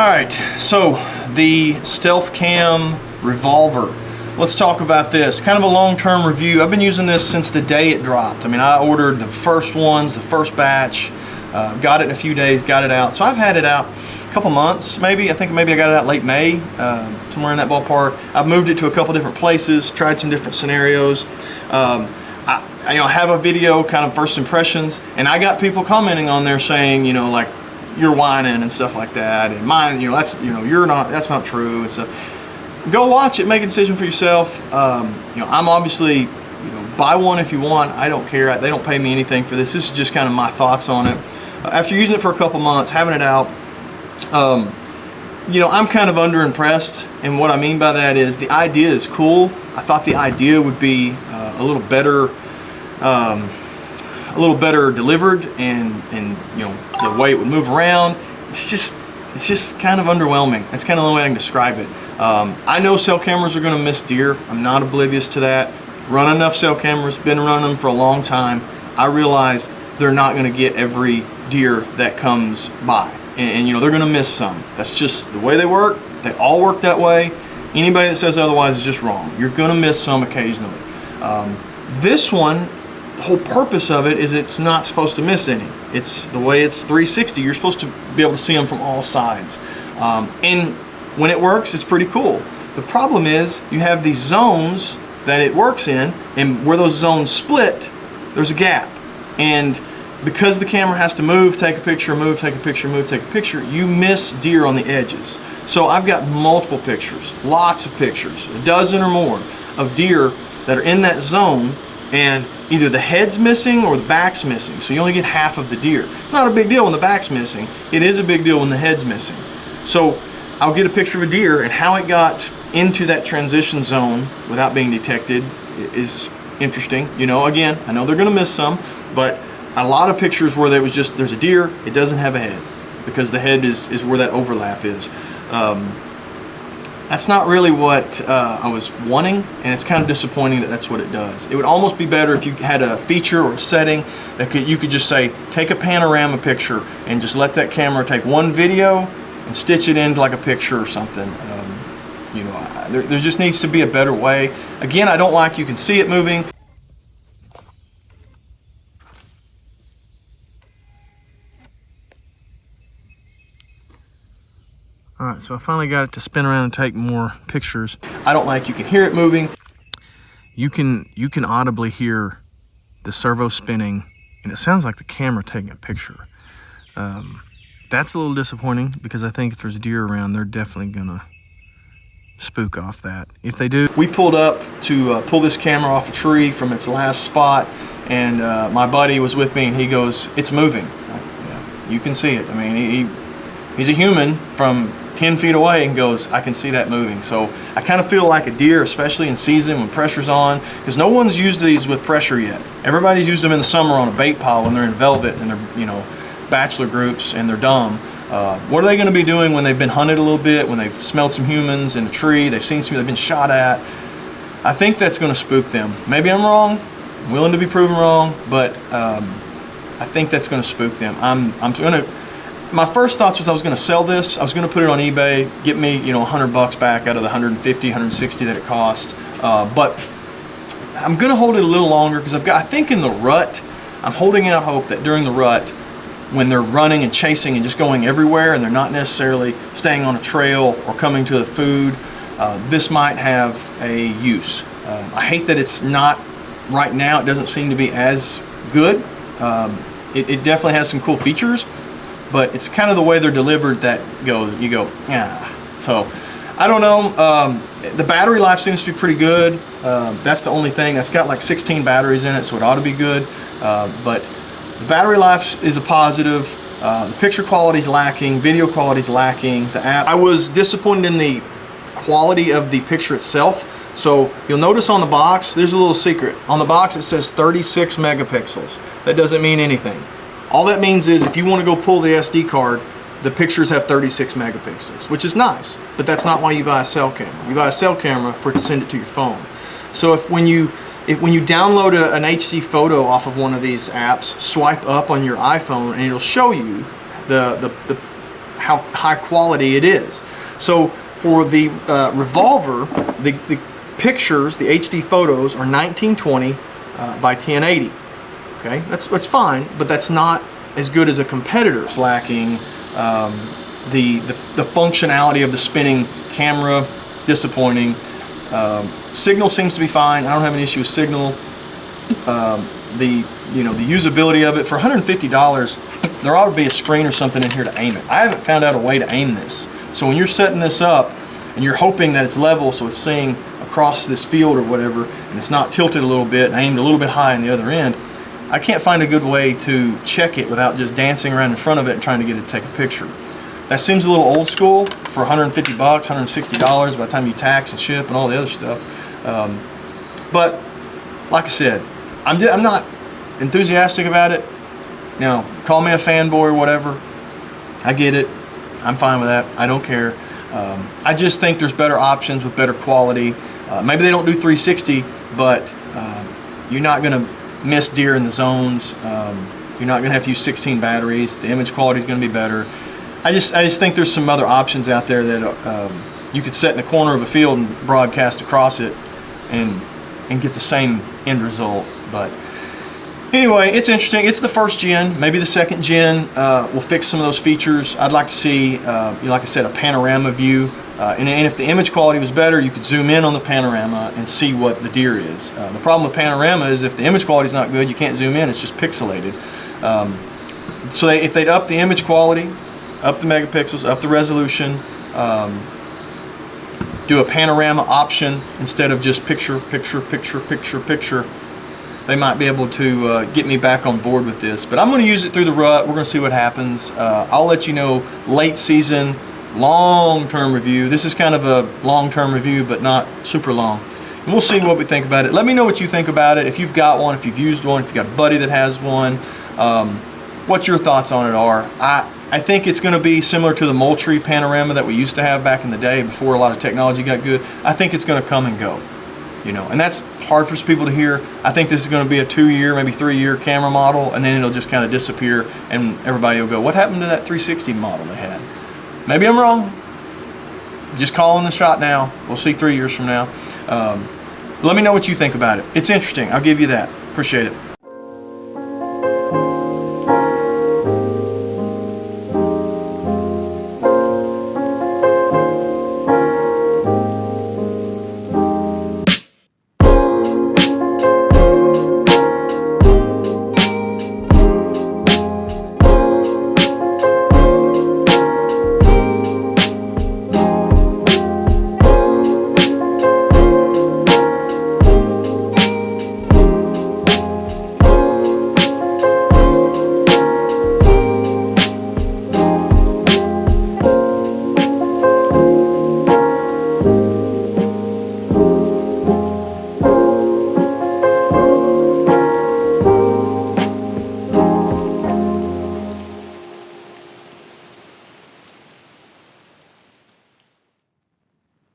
Alright, so the Stealth Cam Revolver. Let's talk about this. Kind of a long-term review. I've been using this since the day it dropped. I mean, I ordered the first ones, the first batch, got it in a few days, got it out. So I've had it out a couple months, maybe. I think maybe I got it out late May, somewhere in that ballpark. I've moved it to a couple different places, tried some different scenarios. I have a video, kind of first impressions, and I got people commenting on there saying, like, you're whining and stuff like that, and mine, that's not true and stuff. Go watch it, make a decision for yourself. I'm obviously, buy one if you want. I don't care. They don't pay me anything for this. This is just kind of my thoughts on it. After using it for a couple months, having it out, I'm kind of underimpressed, and what I mean by that is the idea is cool. I thought the idea would be a little better delivered, and the way it would move around. It's just kind of underwhelming. That's kind of the only way I can describe it. I know cell cameras are going to miss deer. I'm not oblivious to that. Run enough cell cameras, been running them for a long time. I realize they're not going to get every deer that comes by, and they're going to miss some. That's just the way they work. They all work that way. Anybody that says otherwise is just wrong. You're going to miss some occasionally. This one, the whole purpose of it is it's not supposed to miss any. It's the way it's 360. You're supposed to be able to see them from all sides. And when it works, it's pretty cool. The problem is you have these zones that it works in, and where those zones split, there's a gap. And because the camera has to move, take a picture, move, take a picture, move, take a picture, you miss deer on the edges. So I've got multiple pictures, lots of pictures, a dozen or more of deer that are in that zone, and either the head's missing or the back's missing. So you only get half of the deer. Not a big deal when the back's missing. It is a big deal when the head's missing. So I'll get a picture of a deer, and how it got into that transition zone without being detected is interesting. Again, I know they're gonna miss some, but a lot of pictures where there's a deer, it doesn't have a head, because the head is where that overlap is. That's not really what I was wanting, and it's kind of disappointing that that's what it does. It would almost be better if you had a feature or a setting that you could just say, take a panorama picture and just let that camera take one video and stitch it into like a picture or something. There just needs to be a better way. Again, I don't like you can see it moving. Alright, so I finally got it to spin around and take more pictures. I don't like you can hear it moving. You can audibly hear the servo spinning, and it sounds like the camera taking a picture. That's a little disappointing, because I think if there's deer around, they're definitely gonna spook off that. If they do, we pulled up to pull this camera off a tree from its last spot, and my buddy was with me, and he goes, "It's moving." Yeah, you can see it. I mean, he's a human from 10 feet away and goes, "I can see that moving." So I kind of feel like a deer, especially in season when pressure's on, because no one's used these with pressure yet. Everybody's used them in the summer on a bait pile when they're in velvet and they're, bachelor groups, and they're dumb. What are they going to be doing when they've been hunted a little bit, when they've smelled some humans in a tree, they've seen some, they've been shot at? I think that's going to spook them. Maybe I'm wrong, I'm willing to be proven wrong, but I think that's going to spook them. My first thoughts was I was going to sell this. I was going to put it on eBay, get me, $100 back out of the 150, 160 that it cost. But I'm going to hold it a little longer, because I think in the rut, I'm holding out hope that during the rut, when they're running and chasing and just going everywhere, and they're not necessarily staying on a trail or coming to the food, this might have a use. I hate that it's not right now. It doesn't seem to be as good. It definitely has some cool features, but it's kind of the way they're delivered that you go, yeah. So I don't know. The battery life seems to be pretty good. That's the only thing. That's got like 16 batteries in it, so it ought to be good. But the battery life is a positive. The picture quality is lacking. Video quality is lacking. The app. I was disappointed in the quality of the picture itself. So you'll notice on the box, there's a little secret. On the box it says 36 megapixels. That doesn't mean anything. All that means is if you want to go pull the SD card, the pictures have 36 megapixels, which is nice, but that's not why you buy a cell camera. You buy a cell camera to send it to your phone. So when you download an HD photo off of one of these apps, swipe up on your iPhone and it'll show you how high quality it is. So for the Revolver, the pictures, the HD photos are 1920 by 1080. Okay, that's fine, but that's not as good as a competitor. It's lacking the functionality of the spinning camera, disappointing. Signal seems to be fine. I don't have an issue with signal. The usability of it for $150, there ought to be a screen or something in here to aim it. I haven't found out a way to aim this. So when you're setting this up and you're hoping that it's level, so it's seeing across this field or whatever, and it's not tilted a little bit and aimed a little bit high on the other end, I can't find a good way to check it without just dancing around in front of it and trying to get it to take a picture. That seems a little old school for $150, $160 by the time you tax and ship and all the other stuff. But like I said, I'm not enthusiastic about it. Now, call me a fanboy or whatever. I get it. I'm fine with that. I don't care. I just think there's better options with better quality. Maybe they don't do 360, but you're not going to miss deer in the zones. You're not going to have to use 16 batteries. The image quality is going to be better. I just think there's some other options out there that you could set in the corner of a field and broadcast across it and get the same end result. But anyway, it's interesting. It's the first gen. Maybe the second gen will fix some of those features. I'd like to see, like I said, a panorama view. And if the image quality was better, you could zoom in on the panorama and see what the deer is. The problem with panorama is if the image quality is not good, you can't zoom in. It's just pixelated. So if they'd up the image quality, up the megapixels, up the resolution, do a panorama option instead of just picture, they might be able to get me back on board with this. But I'm going to use it through the rut. We're going to see what happens. I'll let you know late season, long-term review. This is kind of a long-term review, but not super long. And we'll see what we think about it. Let me know what you think about it. If you've got one, if you've used one, if you've got a buddy that has one, what your thoughts on it are. I think it's going to be similar to the Moultrie panorama that we used to have back in the day before a lot of technology got good. I think it's going to come and go, and that's hard for people to hear. I think this is going to be a 2-year, maybe 3-year camera model, and then it'll just kind of disappear, and everybody will go, what happened to that 360 model they had? Maybe I'm wrong. Just calling the shot now. We'll see 3 years from now. Let me know what you think about it. It's interesting. I'll give you that. Appreciate it.